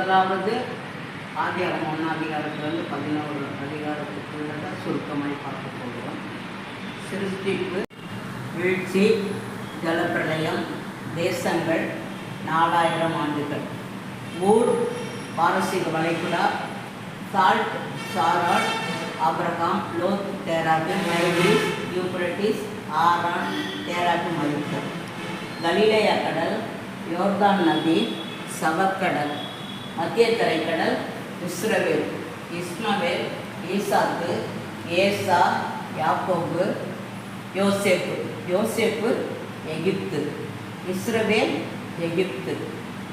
முதலாவது ஆதியாகமம் 1 அதிகாரத்திலிருந்து 11 அதிகாரத்துக்குள்ளதை சுருக்கமாக பார்க்க போகிறோம். சிருஷ்டிப்பு, வீழ்ச்சி, ஜலப்பிரளயம், தேசங்கள், 4000 ஆண்டுகள், ஊர், பாரசீக வளைகுடா, சால்ட், சாராட், ஆபிரகாம், லோத், தேராக்கு, மைக்ரீஸ், யூப்ரட்டிஸ், ஆரான், தேராக்கு மறுப்பு, கலிலேயா கடல், யோர்தான் நதி, சவக்கடல், மத்திய தரைக்கடல், இஸ்ரவேல், இஸ்மவேல், ஈசாக்கு, ஏசா, யாக்கோபு, யோசேப்பு, எகிப்து, இஸ்ரவேல், எகிப்து,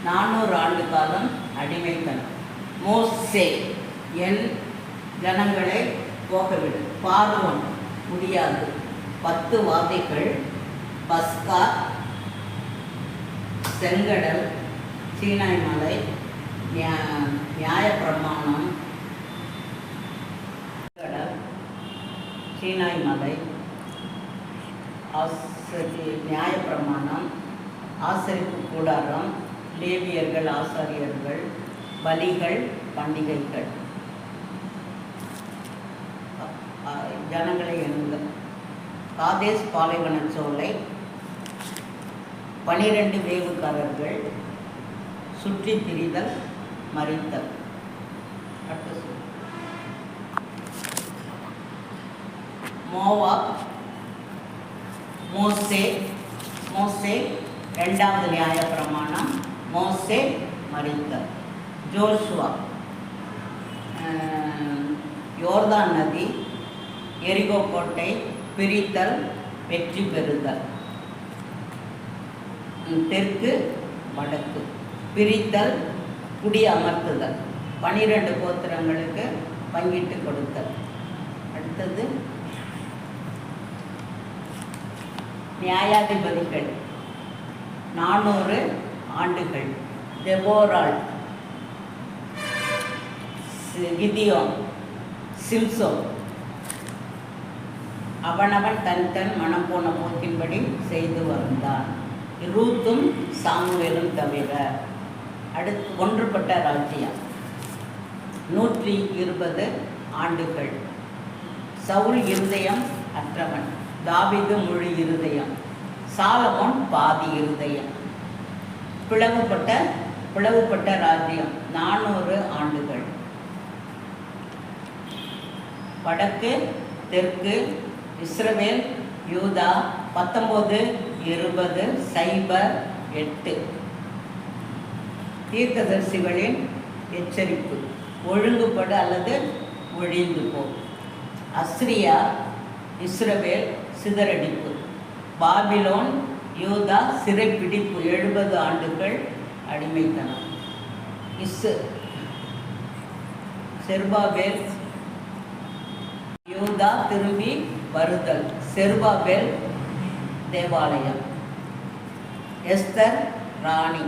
400 ஆண்டு காலம் அடிமைத்தனம். மோசே, என் ஜனங்களை போகவிடு, பார்வோன் முடியாது, 10 வாதைகள், பஸ்கா, செங்கடல், சீனாய் மலை, நியாயப்பிரமாணம், சீனாய் மலை, நியாயப்பிரமாணம், ஆசரிப்பு கூடாரம், லேவியர்கள், ஆசாரியர்கள், பலிகள், பண்டிகைகள், ஜனங்களை எண்ணுங்கள். காதேஸ் பாலைவன சோலை, 12 வேவுக்காரர்கள், சுற்றி திரிதல், மறித்தல். மோவாப், மோசே, 2வது நியாயப்பிரமாணம், மோசே மறித்தல். ஜோசுவா, யோர்தான் நதி, எரிகோ கோட்டை, பிரித்தல், வெற்றி பெறுதல். தெற்கு, வடக்கு, பிரித்தல், குடி அமர்த்துதல், 12 கோத்திரங்களுக்கு பங்கிட்டு கொடுத்தல். அடுத்தது நியாயாதிபதிகள், 400 ஆண்டுகள், தெபோராள், கிதியோன், சிம்சோன், அவனவன் தன் மனம் போன போக்கின்படி செய்து வந்தான். ரூத்தும் சாமுவேலும் தவிர. அடுத்து ஒன்றுபட்ட ராஜ்யம், 120 ஆண்டுகள். சவுல் இருதயம் அற்றவன், தாவீது முழு இருதயம், சாலமோன் பாதி இருதயம். பிளவுபட்ட ராஜ்யம், 400 ஆண்டுகள். வடக்கு, தெற்கு, இஸ்ரவேல், யூதா, 19, 20, 8. தீர்க்கதரிசிகளின் எச்சரிப்பு, ஒழுங்குபடு அல்லது ஒழிந்து போ. அஸ்ரியா, இஸ்ரவேல், சிதறடிப்பு. பாபிலோன், யூதா, சிறைப்பிடிப்பு, 70 ஆண்டுகள் அடிமைத்தனம். செருபாபேல், யூதா திரும்பி வருதல். செருபாபேல் தேவாலயம். எஸ்தர் ராணி,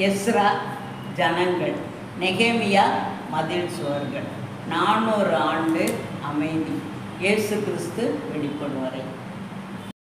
எஸ்ரா ஜனங்கள், நெகேமியா மதில் சுவர்கள். 400 ஆண்டு அமைதி, இயேசு கிறிஸ்து வெளிப்படுவரை.